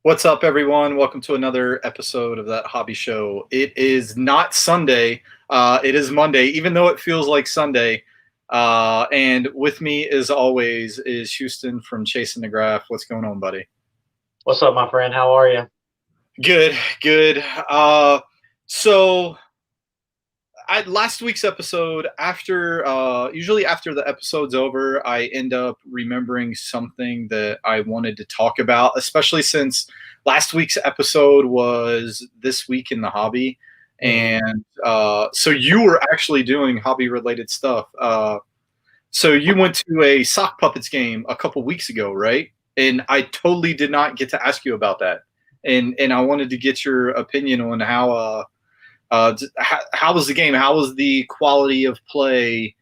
What's up, everyone? Welcome to another episode of That Hobby Show. It is not Sunday. It is Monday, even though it feels like Sunday. And with me, as always, is Houston from Chasing the Graph. What's going on, buddy? What's up, my friend? How are you? Good, good. So last week's episode, usually after the episode's over, I end up remembering something that I wanted to talk about, especially since last week's episode was this week in the hobby. And so you were actually doing hobby related stuff. So you went to a sock puppets game a couple weeks ago, right? And I totally did not get to ask you about that. And I wanted to get your opinion on how was the game? How was the quality of play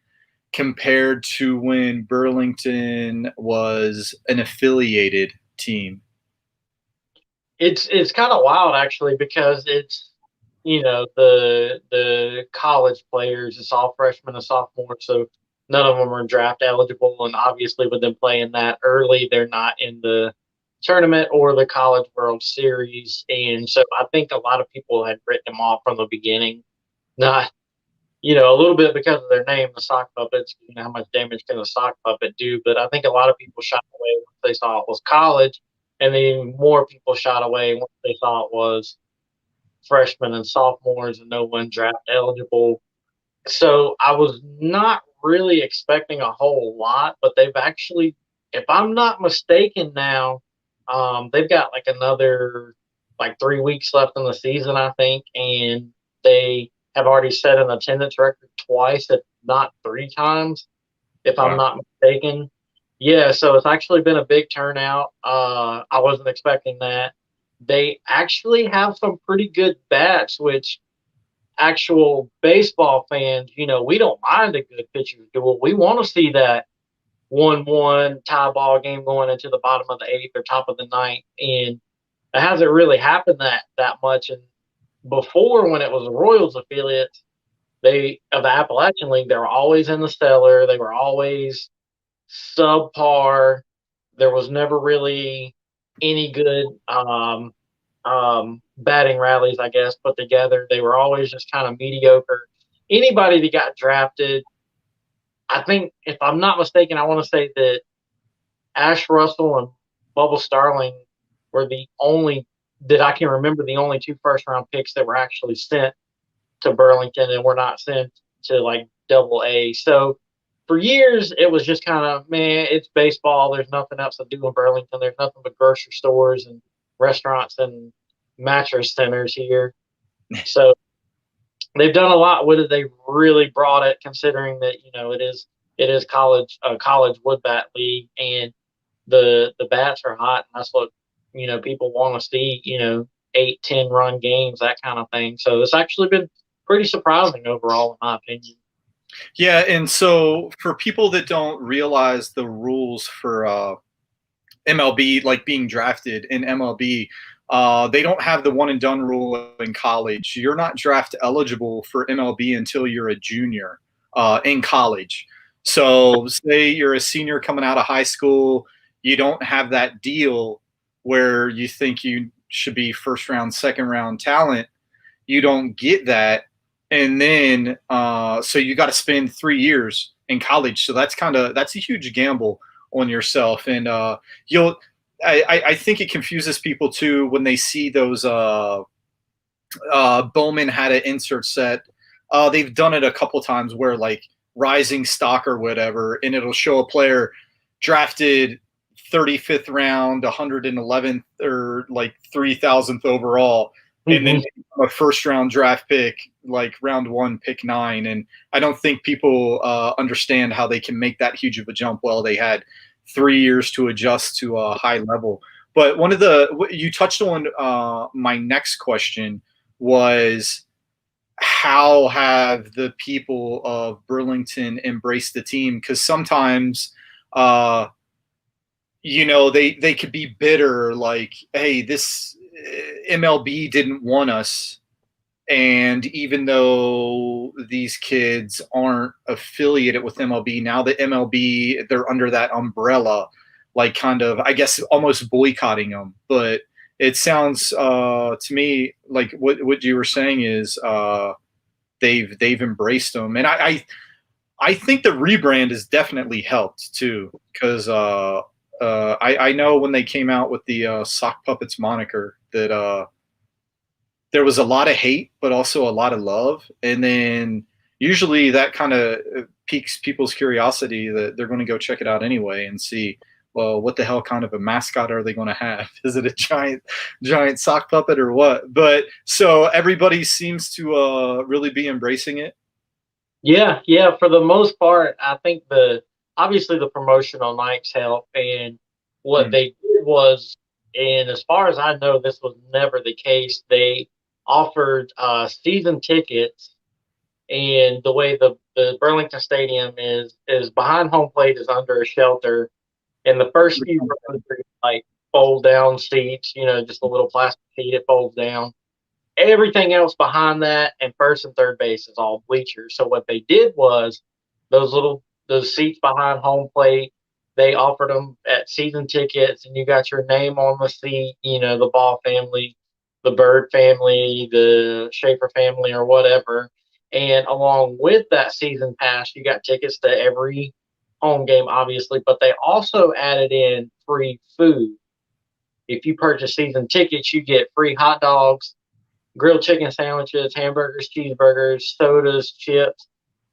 compared to when Burlington was an affiliated team? It's kind of wild actually because it's the college players. It's all freshmen and sophomores, so none of them are draft eligible. And obviously, with them playing that early, they're not in the tournament or the College World Series. And so I think a lot of people had written them off from the beginning. Not a little bit because of their name, the sock puppets. How much damage can a sock puppet do? But I think a lot of people shot away once they saw it was college, and then more people shot away once they saw it was freshmen and sophomores and no one draft eligible. So I was not really expecting a whole lot, but they've actually, if I'm not mistaken now, they've got like another like 3 weeks left in the season, I think, and they have already set an attendance record twice, if not three times, if I'm Wow. not mistaken. Yeah, so it's actually been a big turnout. I wasn't expecting that. They actually have some pretty good bats, which actual baseball fans, we don't mind a good pitcher's duel. We want to see that 1-1 tie ball game going into the bottom of the eighth or top of the ninth. And it hasn't really happened that much. And before, when it was the Royals affiliates, they of the Appalachian League, they were always in the cellar. They were always subpar. There was never really any good batting rallies, I guess, put together. They were always just kind of mediocre. Anybody that got drafted, I think, if I'm not mistaken, I want to say that Ash Russell and Bubba Starling were the only that I can remember the only two first round picks that were actually sent to Burlington and were not sent to like double A. So for years it was just kind of, man, it's baseball. There's nothing else to do in Burlington. There's nothing but grocery stores and restaurants and mattress centers here. So they've done a lot with it. They really brought it, considering that it is college a college wood bat league, and the bats are hot, and that's what people want to see. 8-10 run games, that kind of thing. So it's actually been pretty surprising overall, in my opinion. Yeah, and so for people that don't realize the rules for MLB, like being drafted in MLB, they don't have the one and done rule in college. You're not draft eligible for MLB until you're a junior in college. So, say you're a senior coming out of high school, you don't have that deal where you think you should be first round, second round talent. You don't get that. And then, so you got to spend 3 years in college. So that's a huge gamble on yourself. And I think it confuses people too when they see those Bowman had an insert set. They've done it a couple times where like rising stock or whatever, and it'll show a player drafted 35th round, 111th, or like 3,000th overall, and then a first round draft pick, like round one, pick 9. And I don't think people understand how they can make that huge of a jump. Well, they had 3 years to adjust to a high level. But you touched on my next question was, how have the people of Burlington embraced the team? Because sometimes, they could be bitter, like, hey, this MLB didn't want us. And even though these kids aren't affiliated with MLB, now the MLB, they're under that umbrella, like kind of, I guess, almost boycotting them. But it sounds to me like what you were saying is they've embraced them, and I think the rebrand has definitely helped too, because I know when they came out with the sock puppets moniker that there was a lot of hate, but also a lot of love. And then usually that kind of piques people's curiosity that they're going to go check it out anyway and see, well, what the hell kind of a mascot are they going to have? Is it a giant sock puppet or what? But so everybody seems to really be embracing it. Yeah, yeah. For the most part, I think the obviously the promotional nights help, and what Mm. they did was, and as far as I know, this was never the case. They offered season tickets, and the way the Burlington Stadium is behind home plate is under a shelter, and the first few rows are like fold down seats, just a little plastic seat it folds down. Everything else behind that and first and third base is all bleachers. So what they did was those seats behind home plate, they offered them at season tickets, and you got your name on the seat. The Ball family, the Bird family, the Schaefer family, or whatever. And along with that season pass, you got tickets to every home game, obviously, but they also added in free food. If you purchase season tickets, you get free hot dogs, grilled chicken sandwiches, hamburgers, cheeseburgers, sodas, chips,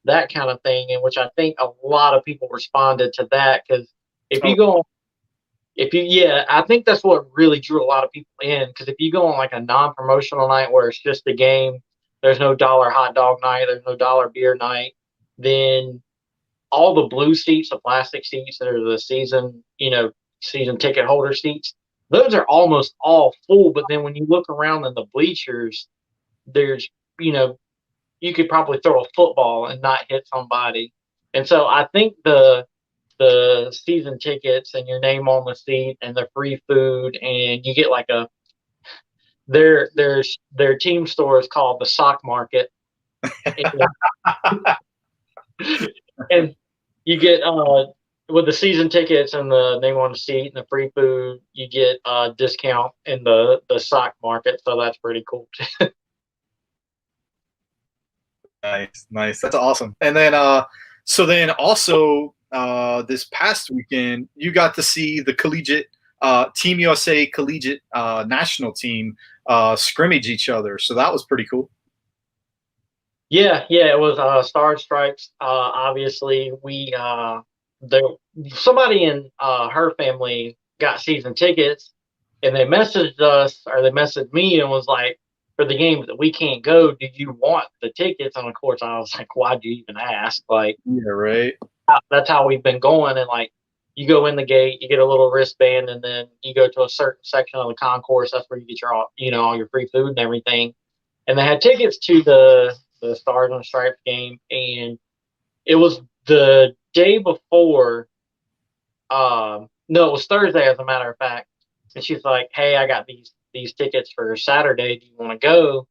that kind of thing. In which I think a lot of people responded to that because if Oh, you go, yeah, I think that's what really drew a lot of people in. Because if you go on like a non-promotional night where it's just a game, there's no dollar hot dog night, there's no dollar beer night, then all the blue seats, the plastic seats that are the season ticket holder seats, those are almost all full. But then when you look around in the bleachers, there's you know you could probably throw a football and not hit somebody. And so I think the season tickets and your name on the seat and the free food, and you get like their team store is called the Sock Market, and, and you get with the season tickets and the name on the seat and the free food, you get a discount in the Sock Market. So that's pretty cool. nice, nice. That's awesome. And then so then also this past weekend you got to see the collegiate Team USA collegiate national team scrimmage each other. So that was pretty cool. Yeah, yeah, it was Star Stripes. Obviously, there somebody in her family got season tickets, and they messaged us or they messaged me and was like, for the games that we can't go, do you want the tickets? And of course, I was like, why'd you even ask? Like, Yeah, right. that's how we've been going. And like, you go in the gate, you get a little wristband, and then you go to a certain section of the concourse. That's where you get all your free food and everything. And they had tickets to the Stars and Stripes game, and it was the day before. No, it was Thursday, as a matter of fact. And she's like, "Hey, I got these tickets for Saturday. Do you want to go?"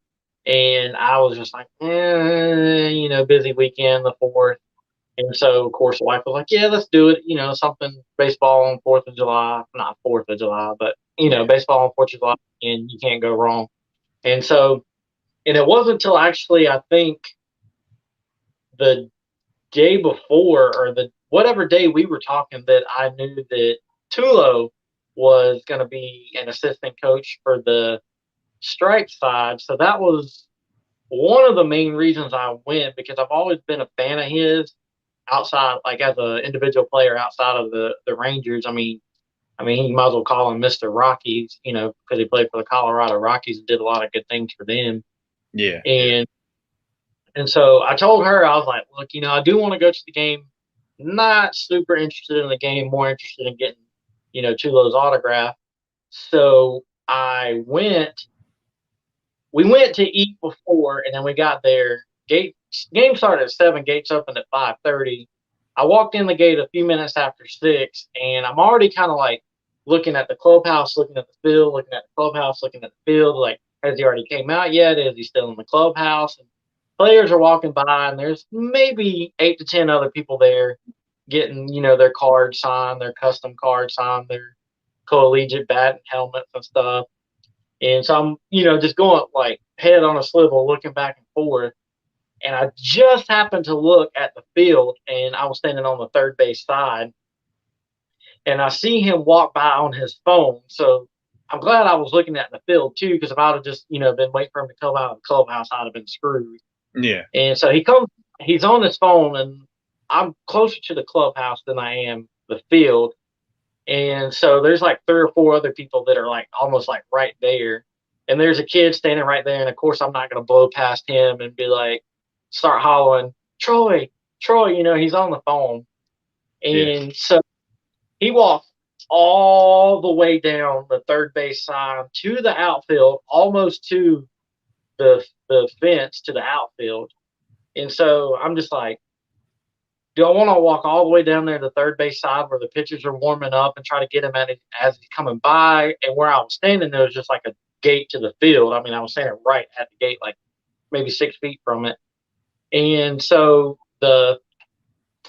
And I was just like, busy weekend, the fourth. And so, of course, the wife was like, "Yeah, let's do it. Something baseball on Fourth of July, not Fourth of July, but baseball on Fourth of July, and you can't go wrong." And so, and it wasn't until actually I think the day before or the whatever day we were talking that I knew that Tulo was going to be an assistant coach for the strike side. So that was one of the main reasons I went, because I've always been a fan of his outside, like as an individual player outside of the Rangers. I mean, you might as well call him Mr. Rockies, because he played for the Colorado Rockies and did a lot of good things for them. Yeah. And so I told her, I was like, look, I do want to go to the game. Not super interested in the game, more interested in getting, Tulo's autograph. So we went to eat before, and then we got there. Game started at 7, gates opened at 5:30. I walked in the gate a few minutes after 6, and I'm already kind of like looking at the clubhouse, looking at the field, looking at the clubhouse, looking at the field, like, has he already came out yet? Is he still in the clubhouse? And players are walking by, and there's maybe 8 to 10 other people there getting, their card signed, their custom card signed, their collegiate bat and helmets and stuff. And so I'm, just going like head on a swivel, looking back and forth. And I just happened to look at the field, and I was standing on the third base side, and I see him walk by on his phone. So I'm glad I was looking at the field too, because if I'd have just, been waiting for him to come out of the clubhouse, I'd have been screwed. Yeah. And so he's on his phone, and I'm closer to the clubhouse than I am the field. And so there's like three or four other people that are like almost like right there. And there's a kid standing right there. And of course, I'm not going to blow past him and be like, start hollering, Troy, Troy, he's on the phone. Yeah. And so he walks all the way down the third base side to the outfield, almost to the fence to the outfield. And so I'm just like, do I want to walk all the way down there to the third base side where the pitchers are warming up and try to get him at it as he's coming by? And where I was standing, there was just like a gate to the field. I mean, I was standing right at the gate, like maybe 6 feet from it. And so the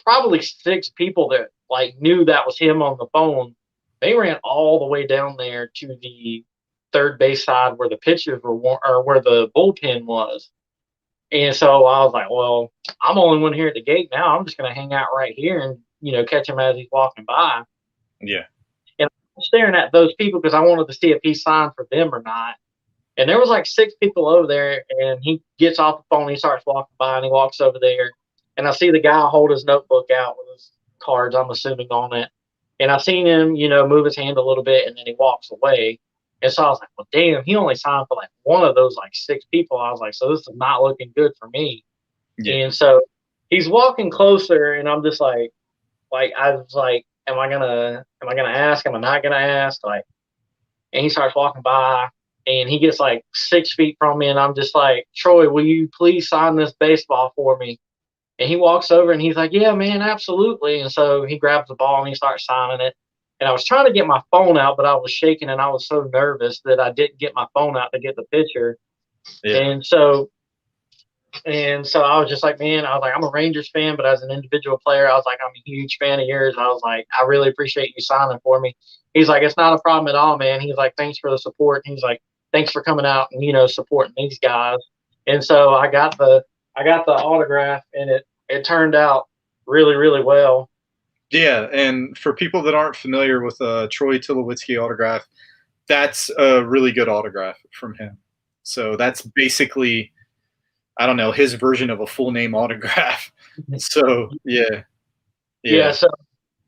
probably six people that like knew that was him on the phone, they ran all the way down there to the third base side where the pitchers were, or where the bullpen was. And so I was like, well, I'm the only one here at the gate now. I'm just going to hang out right here and, catch him as he's walking by. Yeah. And I'm staring at those people because I wanted to see if he signed for them or not. And there was like six people over there, and he gets off the phone. He starts walking by, and he walks over there. And I see the guy hold his notebook out with his cards, I'm assuming, on it. And I seen him, move his hand a little bit, and then he walks away. And so I was like, well, damn, he only signed for like one of those like six people. I was like, so this is not looking good for me. Yeah. And so he's walking closer, and I'm just like I was like, am I gonna ask? Am I not gonna ask? Like, and he starts walking by, and he gets like 6 feet from me, and I'm just like, Troy, will you please sign this baseball for me? And he walks over, and he's like, yeah, man, absolutely. And so he grabs the ball and he starts signing it. And I was trying to get my phone out, but I was shaking and I was so nervous that I didn't get my phone out to get the picture. Yeah. And so I was just like, man, I was like, I'm a Rangers fan, but as an individual player, I was like, I'm a huge fan of yours. I was like, I really appreciate you signing for me. He's like, it's not a problem at all, man. He's like, thanks for the support. He's like, thanks for coming out and, supporting these guys. And so I got the autograph, and it turned out really, really well. Yeah, and for people that aren't familiar with a Troy Tulowitzki autograph, that's a really good autograph from him. So that's basically, I don't know, his version of a full name autograph. So yeah. So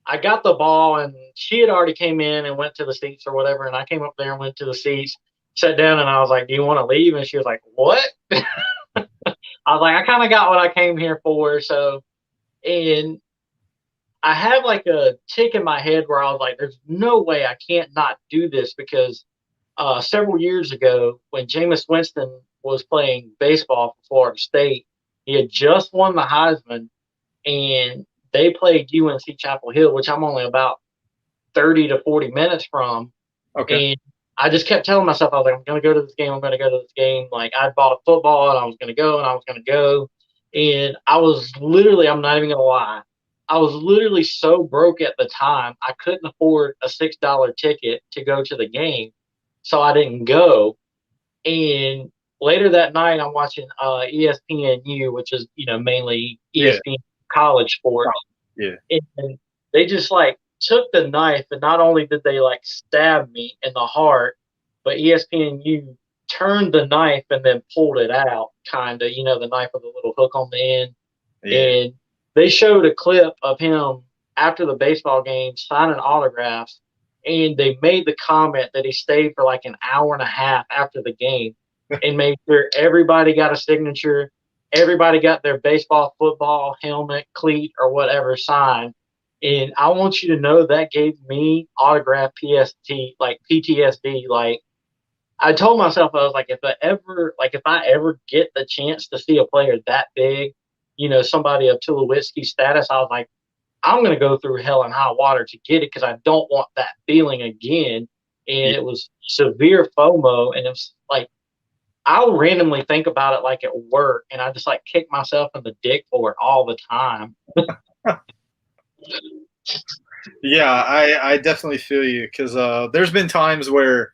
I got the ball, and she had already came in and went to the seats or whatever. And I came up there and went to the seats, sat down, and I was like, do you want to leave? And she was like, what? I was like, I kind of got what I came here for. So, and I have like a tick in my head where I was like, there's no way I can't not do this, because several years ago when Jameis Winston was playing baseball for Florida State, he had just won the Heisman, and they played UNC Chapel Hill, which I'm only about 30 to 40 minutes from. Okay. And I just kept telling myself, I was like, I'm going to go to this game. I'm going to go to this game. Like, I bought a football, and I was going to go, and I was going to go. And I was literally, I'm not even going to lie, I was literally so broke at the time, I couldn't afford a $6 ticket to go to the game. So I didn't go. And later that night, I'm watching ESPNU, which is, mainly ESPN college sports. Yeah. And they just like took the knife, and not only did they like stab me in the heart, but ESPNU turned the knife and then pulled it out, kind of, the knife with a little hook on the end. Yeah. And they showed a clip of him after the baseball game signing autographs, and they made the comment that he stayed for like an hour and a half after the game and made sure everybody got a signature, everybody got their baseball, football, helmet, cleat, or whatever signed. And I want you to know that gave me autograph like PTSD. Like, I told myself, I was like, if I ever get the chance to see a player that big, somebody of Tulowitzki status, I was like, I'm going to go through hell and high water to get it, because I don't want that feeling again. And it was severe FOMO. And it was like, I'll randomly think about it like at work, and I just like kick myself in the dick for it all the time. Yeah, I definitely feel you, because there's been times where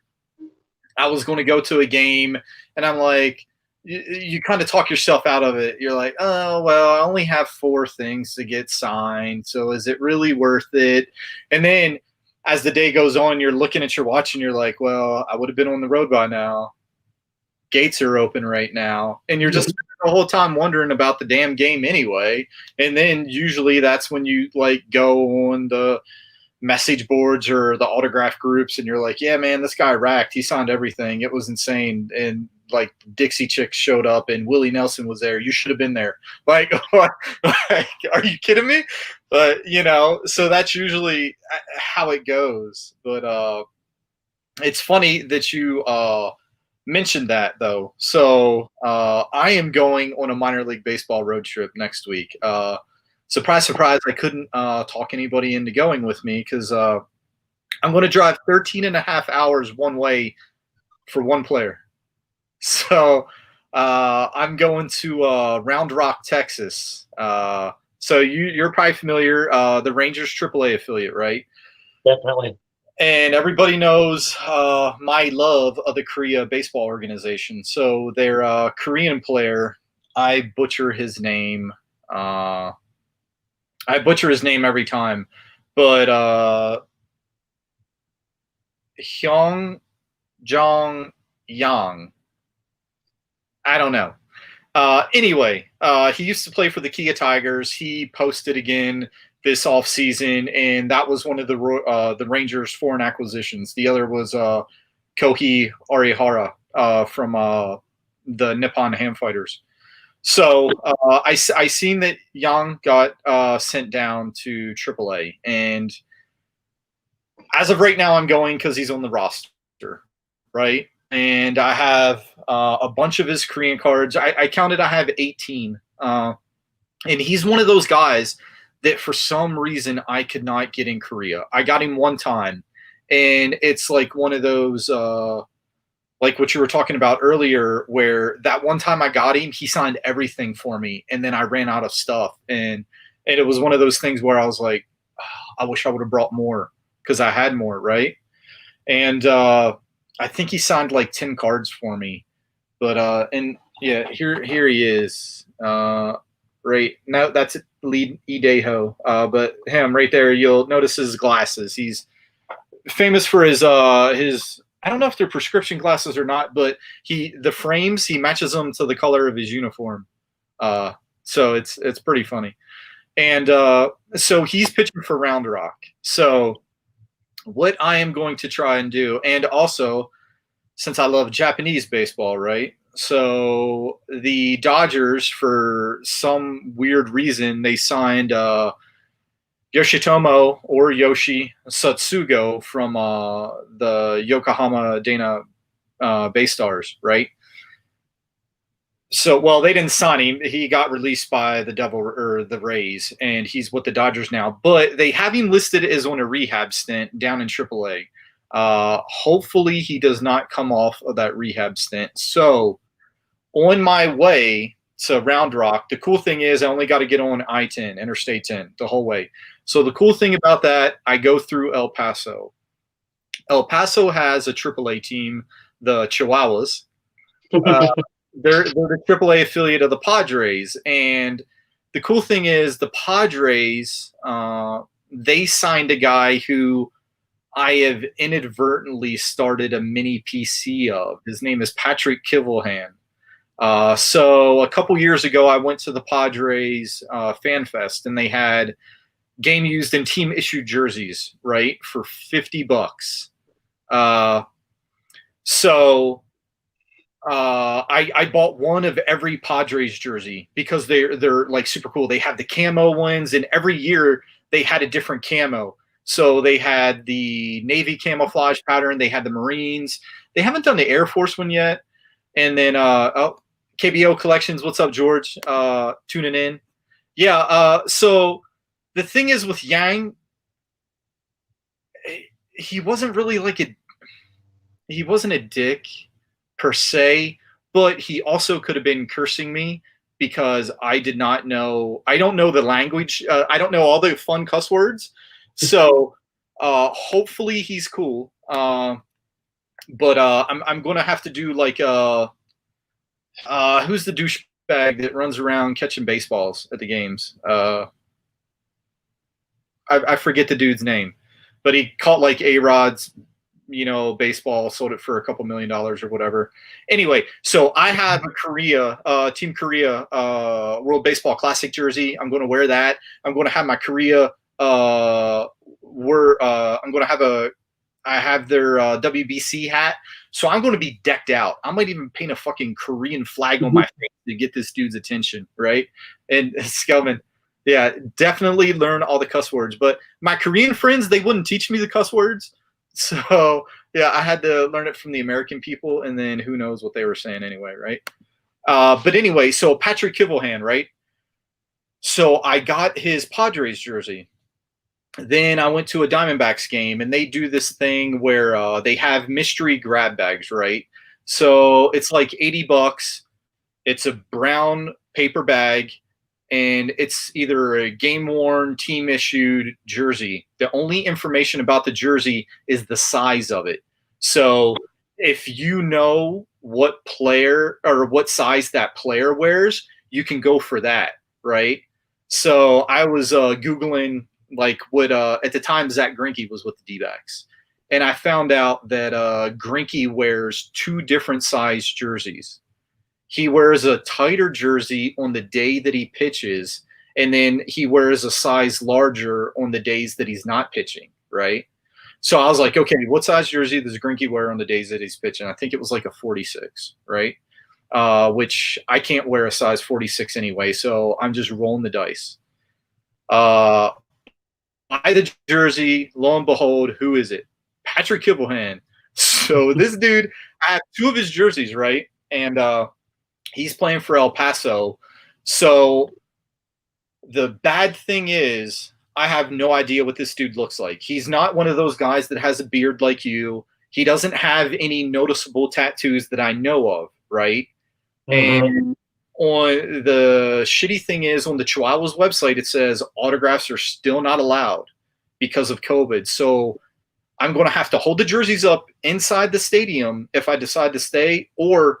I was going to go to a game, and I'm like, you kind of talk yourself out of it. You're like, oh, well, I only have 4 things to get signed. So is it really worth it? And then as the day goes on, you're looking at your watch and you're like, well, I would have been on the road by now. Gates are open right now. And you're just the whole time wondering about the damn game anyway. And then usually that's when you like go on the message boards or the autograph groups and you're like, yeah, man, this guy racked. He signed everything. It was insane. And like Dixie Chicks showed up and Willie Nelson was there. You should have been there. Like, are you kidding me? But, you know, so that's usually how it goes. But it's funny that you mentioned that, though. So I am going on a minor league baseball road trip next week. Surprise, surprise, I couldn't talk anybody into going with me because I'm going to drive 13 and a half hours one way for one player. So I'm going to Round Rock, Texas. So you're probably familiar, the Rangers AAA affiliate, right? Definitely. And everybody knows my love of the Korea baseball organization. So their Korean player, I butcher his name. I butcher his name every time, but Hyung Jong Yang. I don't know. Anyway, he used to play for the Kia Tigers. He posted again this offseason, and that was one of the Rangers' foreign acquisitions. The other was Kohei Arihara from the Nippon Ham Fighters. So I seen that Yang got sent down to AAA, and as of right now, I'm going because he's on the roster, right? And I have a bunch of his Korean cards. I counted, I have 18. And he's one of those guys that for some reason I could not get in Korea. I got him one time, and it's like one of those, like what you were talking about earlier, where that one time I got him, he signed everything for me, and then I ran out of stuff. And it was one of those things where I was like, oh, I wish I would have brought more because I had more, right? And I think he signed like 10 cards for me. But and yeah, here he is. Right. No, that's Lee Ideho. But him right there, you'll notice his glasses. He's famous for his I don't know if they're prescription glasses or not, but the frames, he matches them to the color of his uniform. So it's pretty funny. And so he's pitching for Round Rock. So what I am going to try and do, and also since I love Japanese baseball, right? So the Dodgers, for some weird reason, they signed Yoshitomo or Yoshi Satsugo from the Yokohama Dana Bay Stars, right? So, well, they didn't sign him. He got released by the Devil or the Rays, and he's with the Dodgers now. But they have him listed as on a rehab stint down in AAA. Hopefully, he does not come off of that rehab stint. So, on my way to Round Rock, the cool thing is I only got to get on I-10, Interstate 10, the whole way. So the cool thing about that, I go through El Paso. El Paso has a AAA team, the Chihuahuas. They're the AAA affiliate of the Padres, and the cool thing is the Padres, they signed a guy who I have inadvertently started a mini PC of. His name is Patrick Kivelhan. So a couple years ago, I went to the Padres Fan Fest, and they had game used and team issued jerseys, right, for $50. So I bought one of every Padres jersey because they're like super cool. They have the camo ones, and every year they had a different camo. So they had the Navy camouflage pattern. They had the Marines. They haven't done the Air Force one yet. And then KBO Collections. What's up, George? Tuning in. Yeah. So the thing is with Yang, he wasn't really he wasn't a dick per se, but he also could have been cursing me because I don't know the language. I don't know all the fun cuss words. So hopefully he's cool. But I'm going to have to do like who's the douchebag that runs around catching baseballs at the games? I forget the dude's name, but he caught like A-Rod's, baseball, sold it for a couple $1 million or whatever. Anyway, so I have a Team Korea World Baseball Classic jersey. I'm going to wear that. I'm going to have my Korea. I'm going to have I have their WBC hat. So I'm going to be decked out. I might even paint a fucking Korean flag on my face to get this dude's attention, right? And Skelman, yeah, definitely learn all the cuss words. But my Korean friends, they wouldn't teach me the cuss words. So, yeah, I had to learn it from the American people, and then who knows what they were saying anyway, right? But anyway, so Patrick Kivelhan, right? So I got his Padres jersey. Then I went to a Diamondbacks game, and they do this thing where they have mystery grab bags, right? So it's like $80. It's a brown paper bag, and it's either a game worn, team issued jersey. The only information about the jersey is the size of it. So if you know what player or what size that player wears, you can go for that, right? So I was Googling like what at the time Zach Greinke was with the D-backs. And I found out that Greinke wears two different size jerseys. He wears a tighter jersey on the day that he pitches, and then he wears a size larger on the days that he's not pitching, right? So I was like, okay, what size jersey does Greinke wear on the days that he's pitching? I think it was like a 46, right? Which I can't wear a size 46 anyway, so I'm just rolling the dice. Buy the jersey, lo and behold, who is it? Patrick Kivelhan. So this dude, I have two of his jerseys, right? And he's playing for El Paso. So the bad thing is I have no idea what this dude looks like. He's not one of those guys that has a beard like you. He doesn't have any noticeable tattoos that I know of, right? Mm-hmm. And on the shitty thing is on the Chihuahuas website, it says autographs are still not allowed because of COVID. So I'm going to have to hold the jerseys up inside the stadium if I decide to stay, or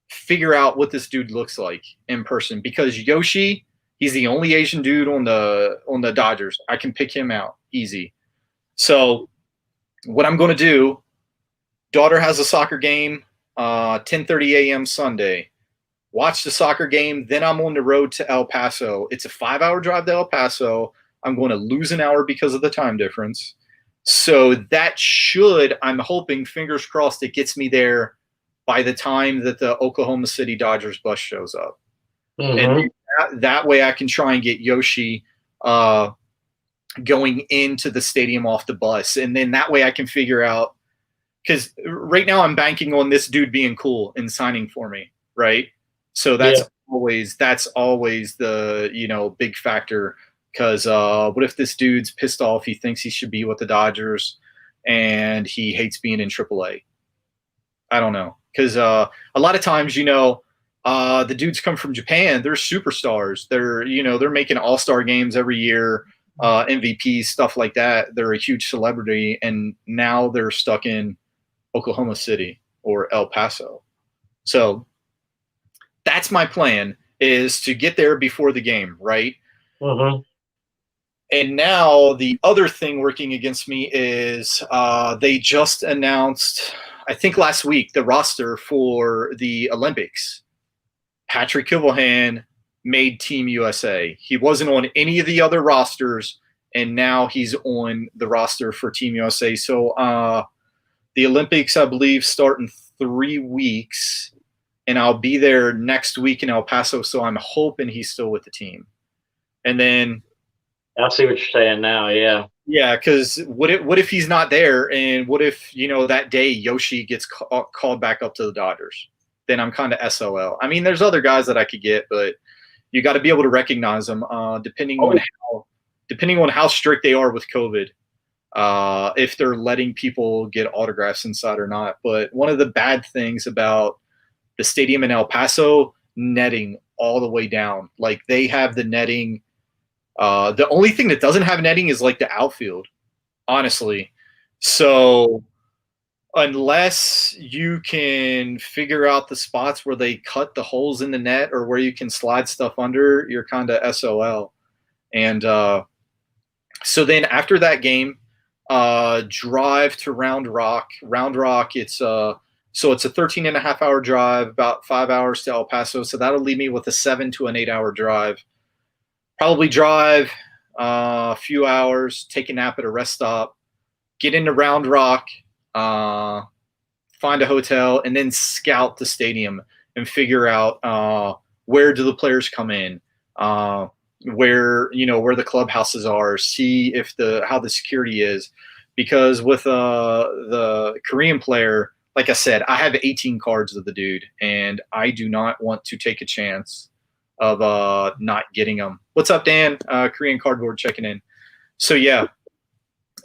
figure out what this dude looks like in person, because Yoshi, he's the only Asian dude on the Dodgers. I can pick him out easy. So what I'm going to do, daughter has a soccer game 10:30 a.m. Sunday. Watch the soccer game, then I'm on the road to El Paso. It's a 5-hour drive to El Paso. I'm going to lose an hour because of the time difference. So that should, I'm hoping, fingers crossed, it gets me there by the time that the Oklahoma City Dodgers bus shows up. Mm-hmm. And that way I can try and get Yoshi going into the stadium off the bus. And then that way I can figure out, because right now I'm banking on this dude being cool and signing for me, right? So that's always the big factor. Because what if this dude's pissed off? He thinks he should be with the Dodgers, and he hates being in AAA. I don't know, because a lot of times, the dudes come from Japan. They're superstars. They're making all-star games every year, MVPs, stuff like that. They're a huge celebrity, and now they're stuck in Oklahoma City or El Paso. So that's my plan, is to get there before the game, right? Mm-hmm. And now the other thing working against me is they just announced, I think last week, the roster for the Olympics. Patrick Kivelhan made Team USA. He wasn't on any of the other rosters, and now he's on the roster for Team USA. So the Olympics, I believe, start in 3 weeks, and I'll be there next week in El Paso, so I'm hoping he's still with the team. And then I see what you're saying now. Yeah. Yeah, because what if he's not there, and what if that day Yoshi gets called back up to the Dodgers? Then I'm kind of SOL. I mean, there's other guys that I could get, but you got to be able to recognize them, depending on how strict they are with COVID. If they're letting people get autographs inside or not. But one of the bad things about the stadium in El Paso, netting all the way down. Like, they have the netting. The only thing that doesn't have netting is like the outfield, honestly. So unless you can figure out the spots where they cut the holes in the net or where you can slide stuff under, you're kind of SOL. And so then after that game, drive to Round Rock. Round Rock, it's so it's a 13 and a half hour drive, about 5 hours to El Paso. So that'll leave me with a 7 to an 8 hour drive. Probably drive a few hours, take a nap at a rest stop, get into Round Rock, find a hotel, and then scout the stadium and figure out where do the players come in, where where the clubhouses are, see if how the security is, because with the Korean player, like I said, I have 18 cards of the dude, and I do not want to take a chance of not getting them. What's up, Dan? Korean Cardboard checking in. So yeah,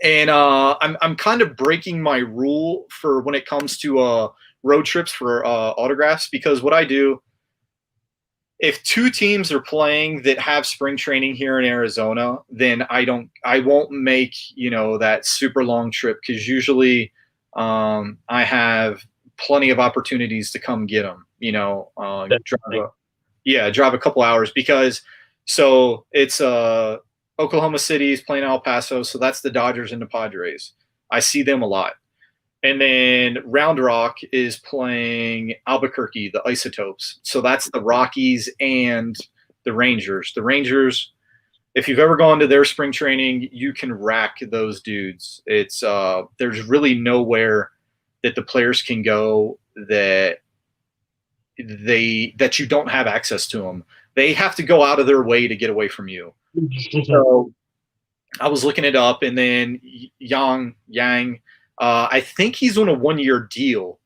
and I'm kind of breaking my rule for when it comes to road trips for autographs, because what I do, if two teams are playing that have spring training here in Arizona, then I won't make that super long trip, because usually I have plenty of opportunities to come get them. Drive a couple hours, because so it's Oklahoma City is playing El Paso, so that's the Dodgers and the Padres. I see them a lot. And then Round Rock is playing Albuquerque, the Isotopes. So that's the Rockies and the Rangers. The Rangers, if you've ever gone to their spring training, you can rack those dudes. It's there's really nowhere that the players can go that you don't have access to them. They have to go out of their way to get away from you. So I was looking it up, and then Yang, I think he's on a 1-year deal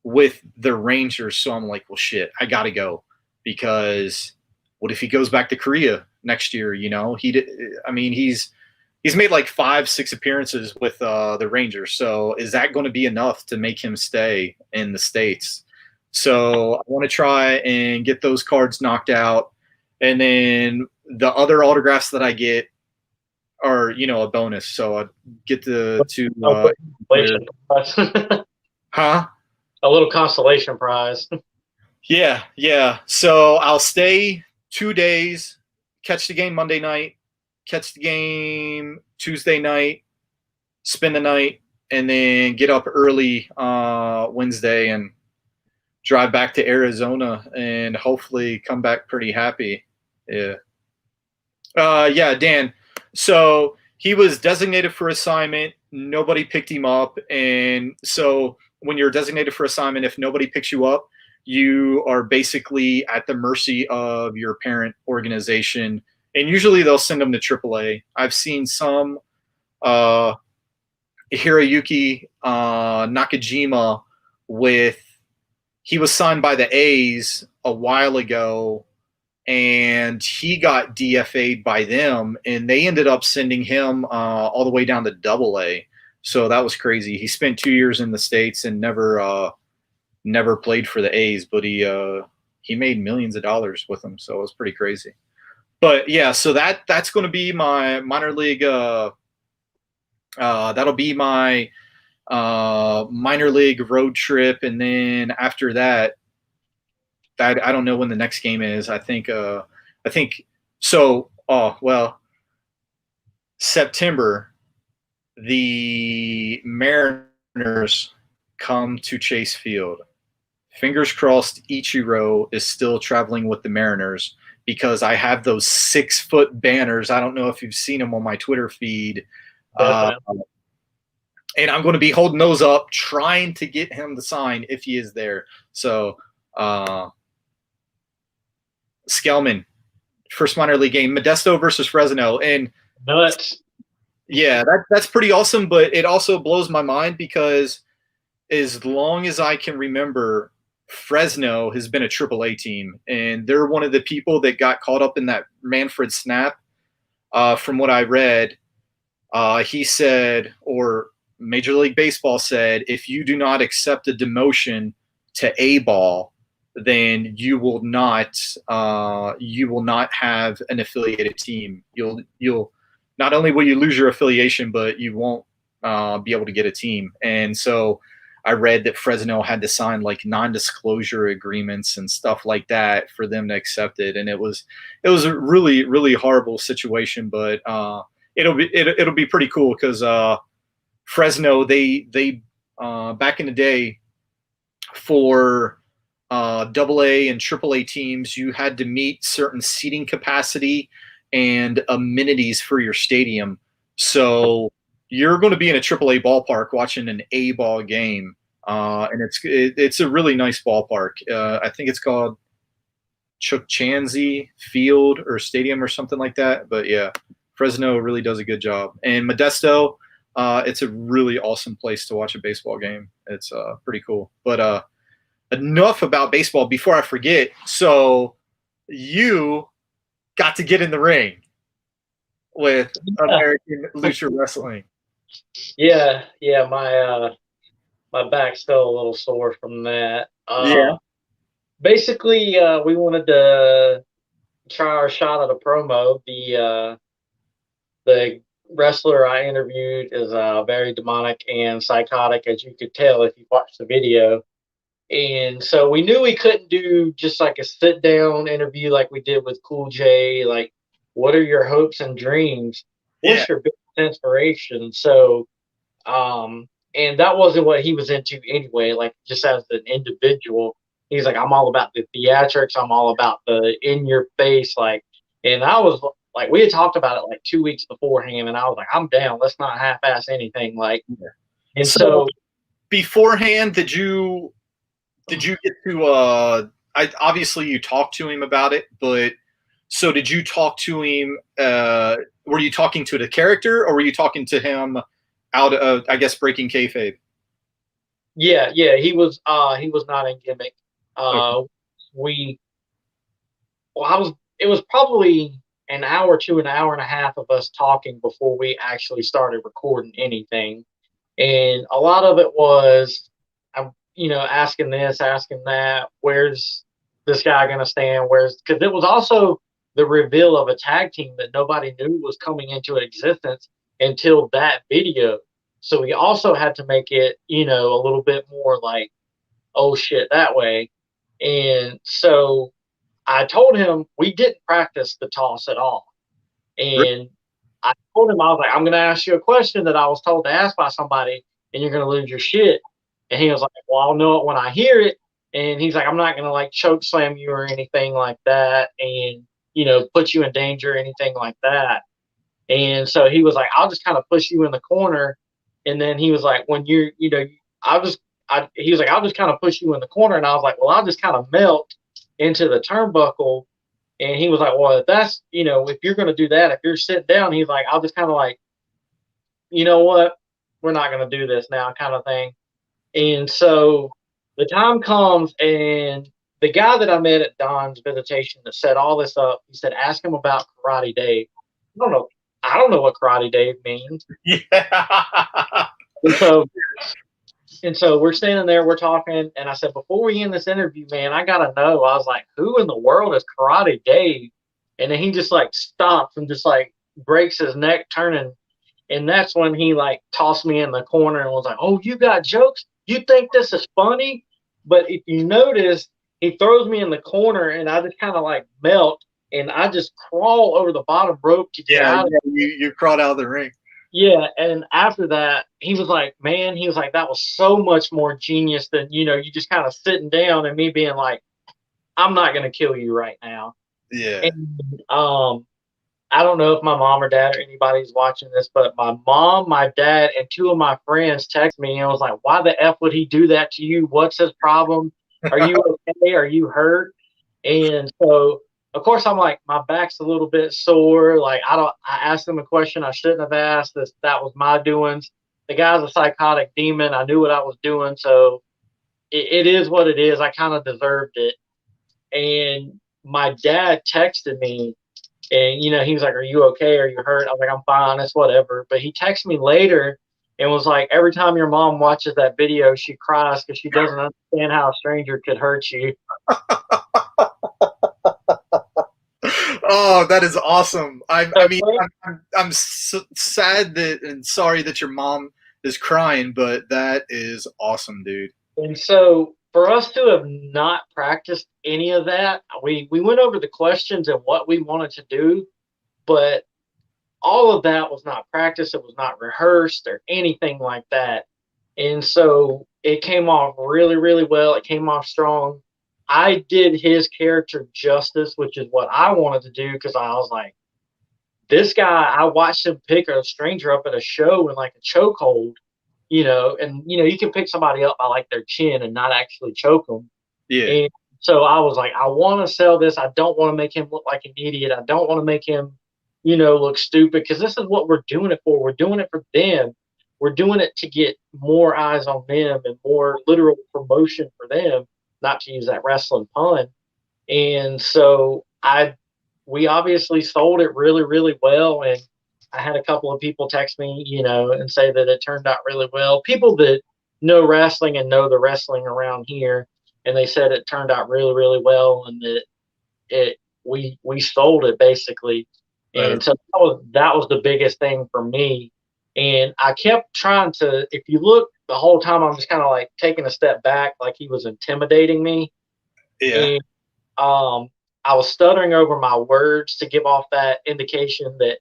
with the Rangers. So I'm like, well, shit, I got to go, because what if he goes back to Korea next year? He's made like 5-6 appearances with the Rangers. So is that going to be enough to make him stay in the States? So I want to try and get those cards knocked out. And then the other autographs that I get are, a bonus. So I get huh? A little consolation prize. Yeah. So I'll stay 2 days, catch the game Monday night, catch the game Tuesday night, spend the night, and then get up early Wednesday and drive back to Arizona and hopefully come back pretty happy. Yeah. Yeah, Dan. So he was designated for assignment. Nobody picked him up. And so when you're designated for assignment, if nobody picks you up, you are basically at the mercy of your parent organization. And usually they'll send them to AAA. I've seen some Hiroyuki Nakajima he was signed by the A's a while ago, and he got DFA'd by them, and they ended up sending him all the way down to AA. So that was crazy. He spent 2 years in the States and never played for the A's, but he made millions of dollars with them. So it was pretty crazy. But yeah, so that's going to be my minor league. That'll be my minor league road trip, and then after that, I don't know when the next game is. I think so. Oh well, September, the Mariners come to Chase Field. Fingers crossed, Ichiro is still traveling with the Mariners, because I have those 6-foot banners. I don't know if you've seen them on my Twitter feed. And I'm going to be holding those up, trying to get him to sign if he is there. So, Skelman, first minor league game, Modesto versus Fresno. And nuts. Yeah, that's pretty awesome, but it also blows my mind, because as long as I can remember, Fresno has been a AAA team, and they're one of the people that got caught up in that Manfred snap. From what I read, he said, or Major League Baseball said, if you do not accept a demotion to A ball, then you will not have an affiliated team. You'll not only will you lose your affiliation, but you won't be able to get a team. And so I read that Fresno had to sign like non-disclosure agreements and stuff like that for them to accept it, and it was a really horrible situation. But it'll be pretty cool because Fresno they back in the day for double A and triple A teams, you had to meet certain seating capacity and amenities for your stadium. So you're going to be in a triple A ballpark watching an A ball game, and it's a really nice ballpark. I think it's called Chukchansi Field or Stadium or something like that. But yeah, Fresno really does a good job, and Modesto. It's a really awesome place to watch a baseball game. It's pretty cool. But enough about baseball before I forget. So you got to get in the ring with American Lucha Wrestling. Yeah. My back's still a little sore from that. Yeah. Basically, we wanted to try our shot at a promo. The wrestler I interviewed is very demonic and psychotic, as you could tell if you watched the video. And so we knew we couldn't do just like a sit down interview like we did with Cool J. Like, what are your hopes and dreams? Yeah. What's your biggest inspiration? So, and that wasn't what he was into anyway. Like, just as an individual, he's like, I'm all about the theatrics. I'm all about the in your face. Like, and I was like, we had talked about it like 2 weeks beforehand, and I was like, I'm down. Let's not half ass anything. Like, and so beforehand, did you get to obviously you talked to him about it, but so did you talk to him, were you talking to the character or were you talking to him out of, I guess, breaking kayfabe? Yeah, he was not in gimmick. Okay. We well I was It was probably an hour to an hour and a half of us talking before we actually started recording anything. And a lot of it was I'm asking this, asking that, where's this guy gonna stand? Because it was also the reveal of a tag team that nobody knew was coming into existence until that video. So we also had to make it, a little bit more like, oh shit, that way. And so I told him we didn't practice the toss at all. And I told him, I was like, I'm going to ask you a question that I was told to ask by somebody, and you're going to lose your shit. And he was like, well, I'll know it when I hear it. And he's like, I'm not going to like choke slam you or anything like that, and, put you in danger or anything like that. And so he was like, I'll just kind of push you in the corner. And then he was like, when you're, he was like, I'll just kind of push you in the corner. And I was like, well, I'll just kind of melt into the turnbuckle. And he was like, well, if that's, if you're going to do that, if you're sitting down, he's like, I'll just kind of like, you know what, we're not going to do this now, kind of thing. And so the time comes, and the guy that I met at Don's visitation that set all this up, he said, ask him about Karate Dave. I don't know. I don't know what Karate Dave means. Yeah. And so we're standing there, we're talking, and I said, before we end this interview, man, I gotta know. I was like, who in the world is Karate Dave? And then he just like stops and just like breaks his neck turning. And that's when he like tossed me in the corner and was like, oh, you got jokes? You think this is funny? But if you notice, he throws me in the corner and I just kind of like melt and I just crawl over the bottom rope to get out. You crawled out of the ring. Yeah, and after that, he was like, man, he was like, that was so much more genius than, you just kind of sitting down and me being like, I'm not going to kill you right now. Yeah. And I don't know if my mom or dad or anybody's watching this, but my mom, my dad, and two of my friends text me and was like, why the F would he do that to you? What's his problem? Are you okay? Are you hurt? And so, of course, I'm like, my back's a little bit sore. Like, I asked him a question I shouldn't have asked. That was my doings. The guy's a psychotic demon. I knew what I was doing. So it is what it is. I kind of deserved it. And my dad texted me and, he was like, are you okay? Are you hurt? I was like, I'm fine. It's whatever. But he texted me later and was like, every time your mom watches that video, she cries because she doesn't understand how a stranger could hurt you. Oh, that is awesome. I mean, I'm so sad that and sorry that your mom is crying, but that is awesome, dude. And so for us to have not practiced any of that, we went over the questions and what we wanted to do, but all of that was not practiced. It was not rehearsed or anything like that. And so it came off really, really well. It came off strong. I did his character justice, which is what I wanted to do because I was like, this guy, I watched him pick a stranger up at a show in like a chokehold, and you can pick somebody up by like their chin and not actually choke them. Yeah. And so I was like, I want to sell this. I don't want to make him look like an idiot. I don't want to make him, look stupid because this is what we're doing it for. We're doing it for them. We're doing it to get more eyes on them and more literal promotion for them, not to use that wrestling pun. And so we obviously sold it really, really well. And I had a couple of people text me, and say that it turned out really well. People that know wrestling and know the wrestling around here, and they said it turned out really, really well, and that we sold it basically. That And is, so that was the biggest thing for me. And I kept trying to. If you look the whole time, I'm just kind of like taking a step back, like he was intimidating me, yeah. and um, I was stuttering over my words to give off that indication that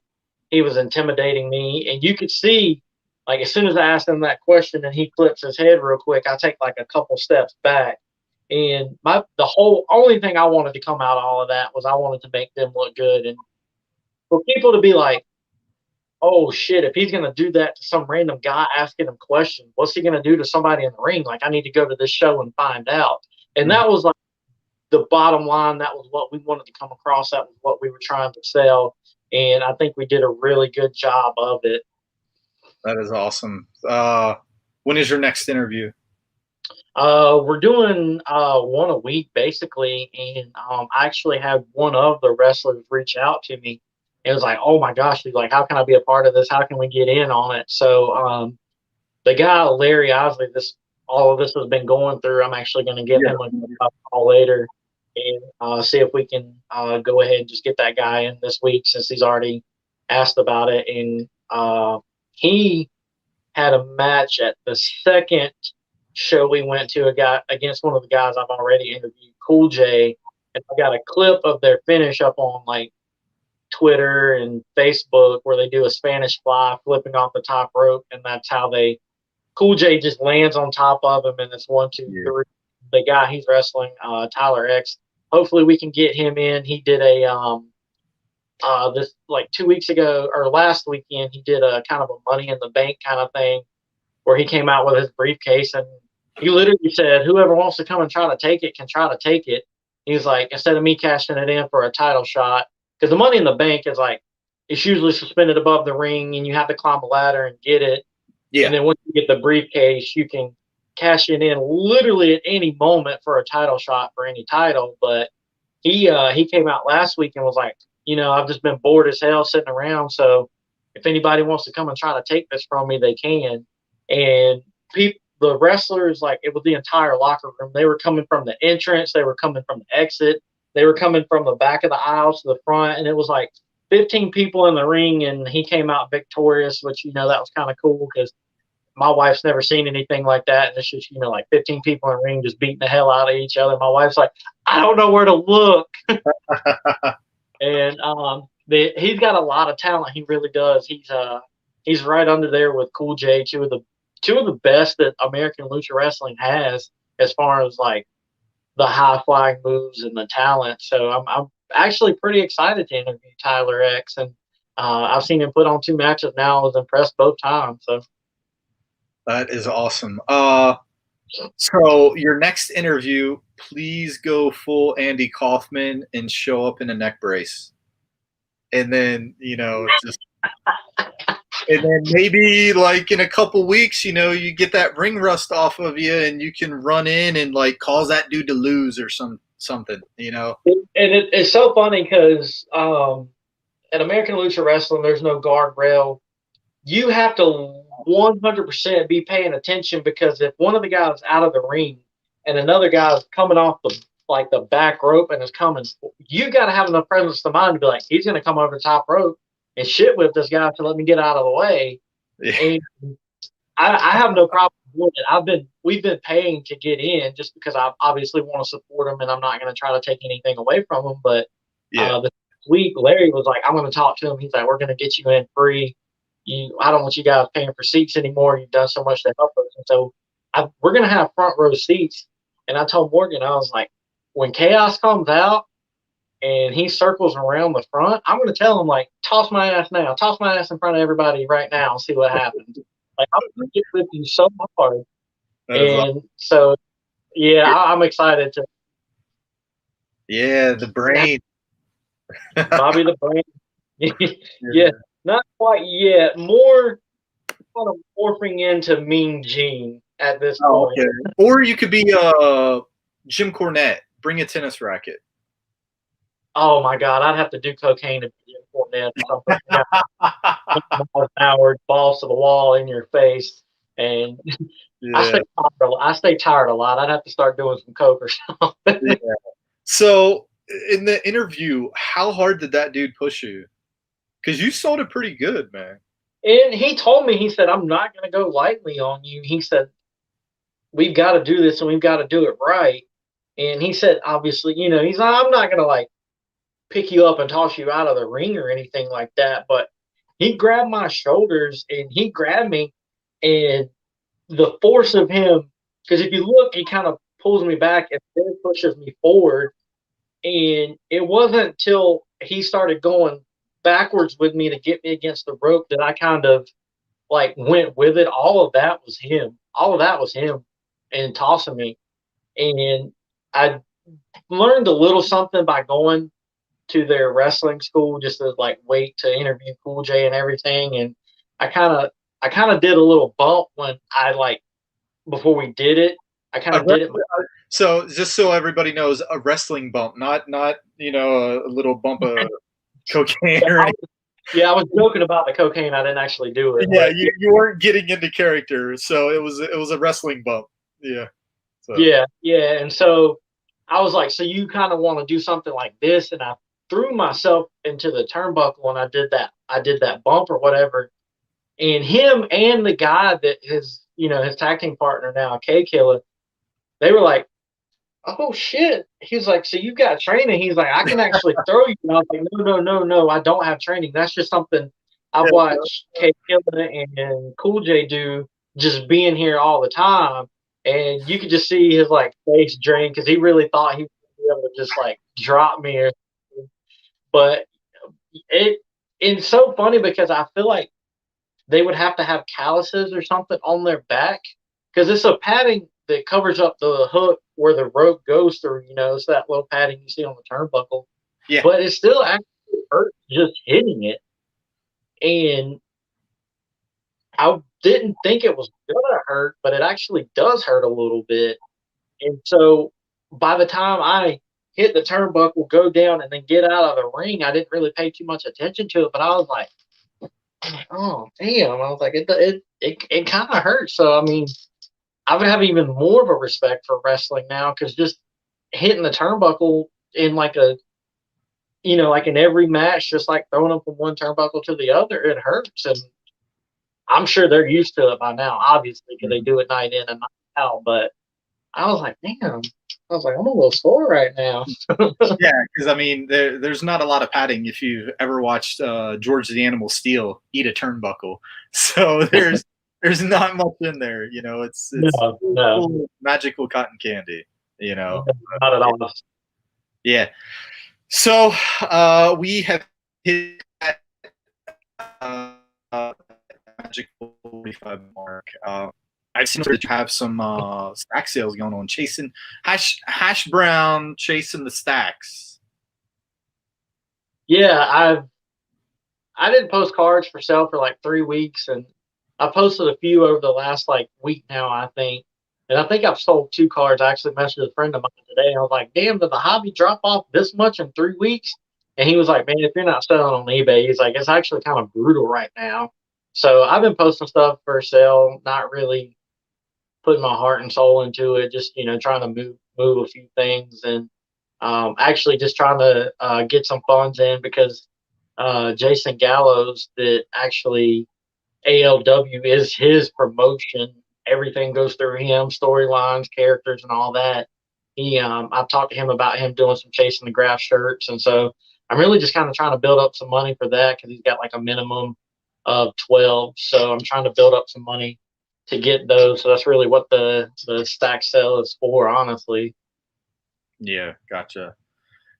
he was intimidating me. And you could see, like, as soon as I asked him that question and he flips his head real quick, I take like a couple steps back. And the whole only thing I wanted to come out of all of that was I wanted to make them look good. And for people to be like, oh shit, if he's gonna do that to some random guy asking him questions, what's he gonna do to somebody in the ring? Like, I need to go to this show and find out. And Mhm. that was like the bottom line. That was what we wanted to come across. That was what we were trying to sell. And I think we did a really good job of it. That is awesome. When is your next interview? We're doing one a week basically, and I actually had one of the wrestlers reach out to me. It was like, oh my gosh, he's like, how can I be a part of this? How can we get in on it? So the guy Larry Osley, this all of this has been going through. I'm actually going to give Yeah. him a call later and see if we can go ahead and just get that guy in this week since he's already asked about it. And he had a match at the second show we went to, a guy against one of the guys I've already interviewed, Cool J, and I got a clip of their finish up on like Twitter and Facebook where they do a Spanish fly flipping off the top rope, and that's how they Cool J just lands on top of him, and it's 1, 2, 3. The guy he's wrestling, Tyler X. Hopefully, we can get him in. He did a this like 2 weeks ago or last weekend. He did a kind of a Money in the Bank kind of thing where he came out with his briefcase and he literally said, "Whoever wants to come and try to take it can try to take it." He's like, instead of me cashing it in for a title shot, because the Money in the Bank is like it's usually suspended above the ring and you have to climb a ladder and get it. And Yeah. then once you get the briefcase, you can cash it in literally at any moment for a title shot for any title. But he came out last week and was like, I've just been bored as hell sitting around. So if anybody wants to come and try to take this from me, they can. And the wrestlers, like it was the entire locker room. They were coming from the entrance, they were coming from the exit, they were coming from the back of the aisles to the front, and it was like 15 people in the ring, and he came out victorious, which that was kind of cool because my wife's never seen anything like that. And it's just, like 15 people in the ring just beating the hell out of each other. My wife's like, I don't know where to look. And he's got a lot of talent. He really does. He's right under there with Cool J, two of the best that American Lucha Wrestling has as far as like the high flying moves and the talent. So I'm actually pretty excited to interview Tyler X, and I've seen him put on 2 matches now. I was impressed both times. So That is awesome. So your next interview, please go full Andy Kaufman and show up in a neck brace. And then, just and then maybe like in a couple weeks, you get that ring rust off of you and you can run in and like cause that dude to lose or something. And it's so funny because at American Lucha Wrestling, there's no guardrail. You have to 100% be paying attention because if one of the guys out of the ring and another guy's coming off the back rope and is coming, you got to have enough presence of mind to be like, he's going to come over the top rope and shit whip this guy to let me get out of the way. Yeah. And I have no problem doing it. We've been paying to get in just because I obviously want to support them, and I'm not going to try to take anything away from them. But Yeah. this week, Larry was like, "I'm going to talk to him." He's like, "We're going to get you in free. I don't want you guys paying for seats anymore. You've done so much to help us, and so we're going to have front row seats." And I told Morgan, I was like, "When Chaos comes out and he circles around the front, I'm going to tell him like, toss my ass now, toss my ass in front of everybody right now, and see what happens." Like I'm gonna get with you so hard, That is awesome. and so yeah, I'm excited to. Yeah, the brain. Bobby the Brain. Yeah, Yeah. not quite yet. More kind of morphing into Mean Gene at this Oh, point. okay. Or you could be Jim Cornette. Bring a tennis racket. Oh my God, I'd have to do cocaine to be in Fortnite or something. Howard, balls to the wall in your face, and Yeah. I stay tired a lot. I'd have to start doing some coke or Yeah. something. So in the interview, how hard did that dude push you? Because you sold it pretty good, man. And he told me, he said, "I'm not going to go lightly on you." He said, "We've got to do this and we've got to do it right." And he said, obviously, he's like, "I'm not going to like pick you up and toss you out of the ring or anything like that." But he grabbed my shoulders and he grabbed me, and the force of him, because if you look, he kind of pulls me back and then pushes me forward. And it wasn't until he started going backwards with me to get me against the rope that I kind of like went with it. All of that was him. All of that was him and tossing me. And I learned a little something by going to their wrestling school just to like wait to interview Cool J and everything. And I kind of I kind of did a little bump when I like before we did it. I kind A of did it. So just so everybody knows, a wrestling bump, not a little bump of cocaine or anything. Yeah, I was joking about the cocaine. I didn't actually do it, Yeah, but you weren't getting into character, so it was a wrestling bump. Yeah. So yeah, yeah. And so I was like, "So you kind of want to do something like this?" And I threw myself into the turnbuckle and I did that. I did that bump or whatever. And him and the guy that his tag team partner now, K Killer, they were like, "Oh shit." He's like, "So you got training?" He's like, "I can actually throw you." And I was like, "No, no, no, no. I don't have training. That's just something I've yeah, watched K Killer and Cool J do just being here all the time." And you could just see his like face drain because he really thought he would be able to just like drop me or something. But it it's so funny because I feel like they would have to have calluses or something on their back because it's a padding that covers up the hook where the rope goes through. It's that little padding you see on the turnbuckle, yeah. but it still actually hurt just hitting it. And I didn't think it was gonna hurt, but it actually does hurt a little bit. And so by the time I hit the turnbuckle, go down, and then get out of the ring, I didn't really pay too much attention to it. But I was like, "Oh damn!" I was like, "It kind of hurts." So I mean, I would have even more of a respect for wrestling now because just hitting the turnbuckle in like in every match, just like throwing them from one turnbuckle to the other, it hurts. And I'm sure they're used to it by now, obviously, because they Mhm. do it night in and night out. But I was like, damn, I was like, I'm a little sore right now. Yeah, because I mean, there's not a lot of padding if you've ever watched George the Animal Steel eat a turnbuckle. So there's not much in there. It's No, no, full of magical cotton candy. You no, know, not at yeah. all. Yeah. So we have hit that magical 45 mark. I've seen that you have some stack sales going on, chasing hash brown, chasing the stacks. Yeah, I didn't post cards for sale for like 3 weeks, and I posted a few over the last like week now, I think. And I think I've sold 2 cards. I actually messaged a friend of mine today. I was like, "Damn, did the hobby drop off this much in 3 weeks?" And he was like, "Man, if you're not selling on eBay," he's like, "it's actually kind of brutal right now." So I've been posting stuff for sale, not really putting my heart and soul into it. Just trying to move a few things, and actually just trying to get some funds in because Jason Gallows that actually ALW is his promotion. Everything goes through him, storylines, characters, and all that. I've talked to him about him doing some chasing the graph shirts, and so I'm really just kind of trying to build up some money for that because he's got like a minimum of 12. So I'm trying to build up some money to get those. So that's really what the stack sale is for, honestly. Yeah, gotcha.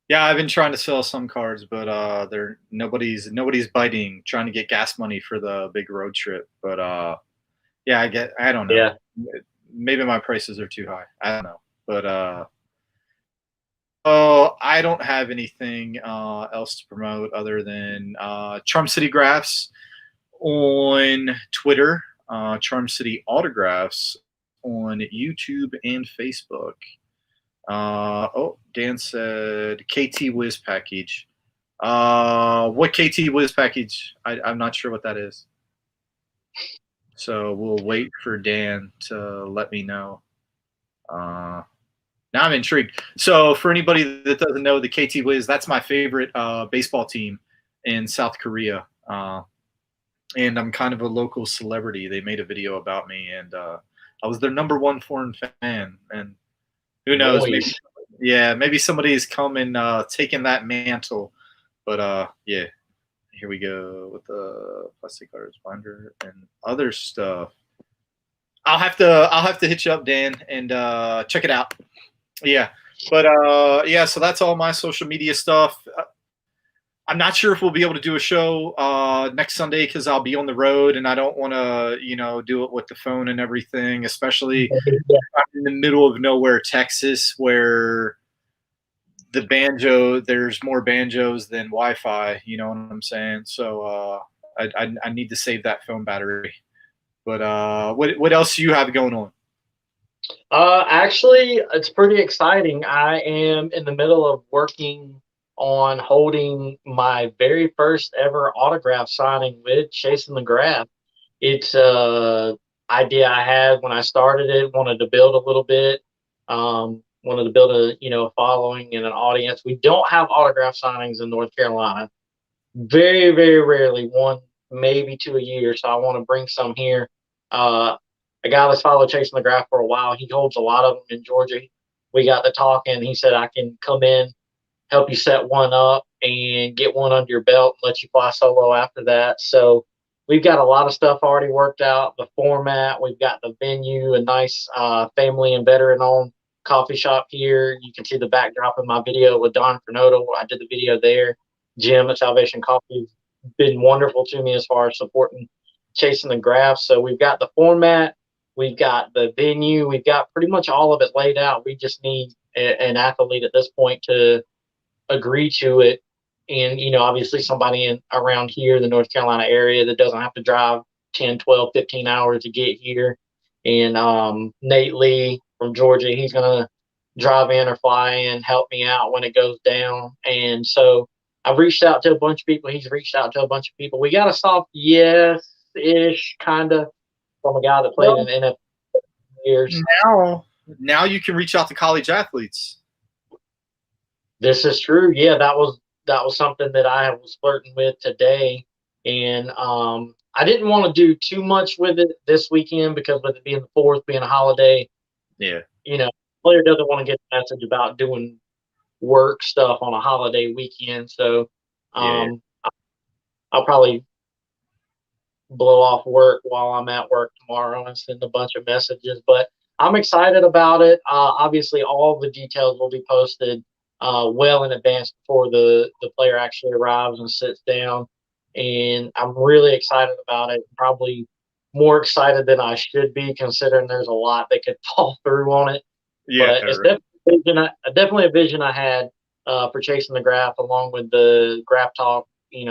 Yeah, I've been trying to sell some cards, but they're nobody's biting. Trying to get gas money for the big road trip, but yeah, I don't know. Yeah. Maybe my prices are too high. I don't know, but oh, I don't have anything else to promote other than Charm City Graphs on Twitter, Charm City Autographs on YouTube and Facebook. Oh, Dan said KT Wiz package. What KT Wiz package? I'm not sure what that is. So we'll wait for Dan to let me know. Now I'm intrigued. So for anybody that doesn't know, the KT Wiz, that's my favorite baseball team in South Korea. And I'm kind of a local celebrity. They made a video about me, and I was their number one foreign fan. And who knows? Maybe, Noise. yeah, maybe somebody's come and taken that mantle. But yeah, here we go with the plastic cards binder and other stuff. I'll have to hit you up, Dan, and check it out. Yeah, but yeah, so that's all my social media stuff. I'm not sure if we'll be able to do a show next Sunday because I'll be on the road and I don't want to, do it with the phone and everything, especially in the middle of nowhere, Texas, where there's more banjos than Wi-Fi. You know what I'm saying? So I need to save that phone battery. But what else do you have going on? Actually, it's pretty exciting. I am in the middle of working on holding my very first ever autograph signing with Chasing the Graph. It's a idea I had when I started it. Wanted to build a little bit. Wanted to build a following and an audience. We don't have autograph signings in North Carolina. Very, very rarely, one maybe two a year. So I want to bring some here. A guy that's followed Chasing the Graph for a while, he holds a lot of them in Georgia. We got to talking. He said I can come in, help you set one up, and get one under your belt and let you fly solo after that. So we've got a lot of stuff already worked out. The format, we've got the venue, a nice family and veteran-owned coffee shop here. You can see the backdrop of my video with Don Fernoto. I did the video there. Jim at Salvation Coffee has been wonderful to me as far as supporting Chasing the Graph. So we've got the format, we've got the venue, we've got pretty much all of it laid out. We just need an athlete at this point to agree to it. And, obviously somebody in around here, the North Carolina area, that doesn't have to drive 10, 12, 15 hours to get here. And Nate Lee from Georgia, he's going to drive in or fly in, help me out when it goes down. And so I've reached out to a bunch of people. He's reached out to a bunch of people. We got a soft yes-ish kind of from a guy that played in NFL years. Now you can reach out to college athletes. This is true. Yeah, that was something that I was flirting with today, and I didn't want to do too much with it this weekend because with it being the fourth, being a holiday, Yeah, player doesn't want to get the message about doing work stuff on a holiday weekend. So yeah. I'll probably blow off work while I'm at work tomorrow and send a bunch of messages. But I'm excited about it. Obviously, all the details will be posted well in advance before the player actually arrives and sits down. And I'm really excited about it. Probably more excited than I should be, considering there's a lot that could fall through on it. Yeah, But it's definitely a vision I had for Chasing the Graph, along with the Graph Talk,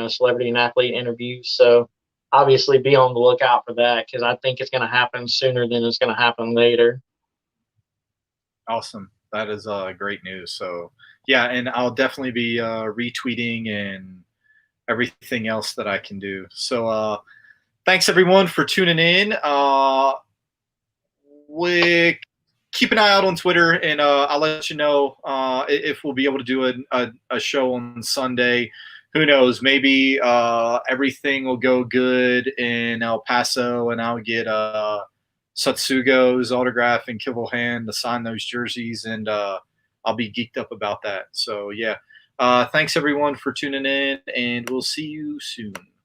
celebrity and athlete interviews. So obviously be on the lookout for that because I think it's going to happen sooner than it's going to happen later. Awesome. That is great news. So yeah, and I'll definitely be retweeting and everything else that I can do. So thanks everyone for tuning in. We keep an eye out on Twitter, and I'll let you know if we'll be able to do a show on Sunday. who knows? Maybe everything will go good in El Paso, and I'll get Satsugo's autograph and Kibble Hand to sign those jerseys, and I'll be geeked up about that. So yeah, thanks everyone for tuning in, and we'll see you soon.